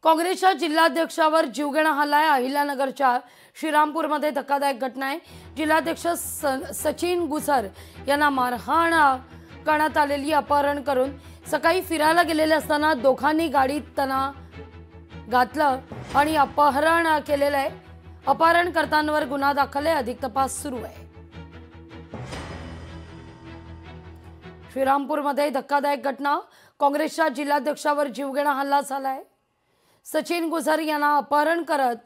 काँग्रेसच्या जिल्हाध्यक्षावर जीवघेणा हल्ला आहे। अहिल्यानगरच्या श्रीरामपूरमध्ये धक्कादायक घटना आहे। जिल्हाध्यक्ष सचिन गुसर यांना मारहाण करण्यात आलेली, अपहरण करून सकाळी फिरायला गेलेले असताना दोघांनी गाडीत त्यांना घातलं आणि अपहरण केलेलं आहे। अपहरणकर्त्यांवर गुन्हा दाखल आहे, अधिक तपास सुरू आहे। श्रीरामपूरमध्ये धक्कादायक घटना, काँग्रेसच्या जिल्हाध्यक्षावर जीवघेणा हल्ला झाला आहे। सचिन गुसर यांना अपहरण करत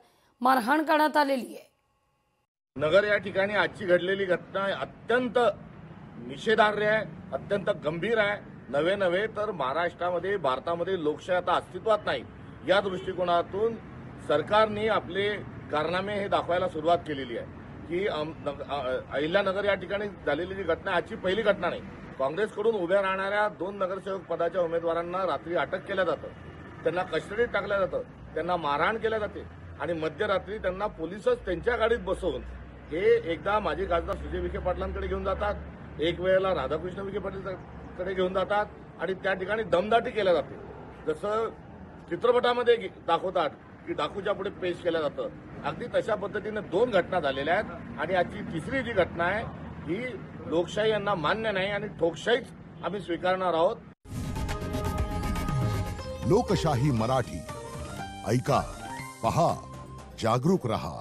मारहाण करण्यात आलेली आहे। नगर या ठिकाणी आजची घडलेली घटना अत्यंत निषेधार्ह आहे, अत्यंत गंभीर आहे। नवे तर महाराष्ट्रामध्ये, भारतामध्ये लोकशाही आता अस्तित्वात नाही, या दृष्टिकोनातून सरकारने आपले कारनामे हे दाखवायला सुरुवात केलेली आहे की अहिल्यानगर या ठिकाणी झालेली जी घटना आजची पहिली घटना नाही। काँग्रेसकडून उभ्या राहणाऱ्या 2 नगरसेवक पदाच्या उमेदवारांना रात्री अटक केल्या जातं, त्यांना कस्टडीत टाकलं जातं, त्यांना मारहाण केल्या जाते आणि मध्यरात्री त्यांना पोलिसच त्यांच्या गाडीत बसवून हे एकदा माजी खासदार सुजय विखे पाटलांकडे घेऊन जातात, एक वेळेला राधाकृष्ण विखे पाटीलकडे घेऊन जातात आणि त्या ठिकाणी दमदाटी केल्या जाते। जसं चित्रपटामध्ये दाखवतात की डाकूच्या पुढे पेश केलं जातं, अगदी तशा पद्धतीने 2 घटना झालेल्या आहेत आणि आजची तिसरी जी घटना आहे ही लोकशाही यांना मान्य नाही आणि ठोकशाहीच आम्ही स्वीकारणार आहोत। लोकशाही मराठी ऐका, पहा, जागरूक रहा।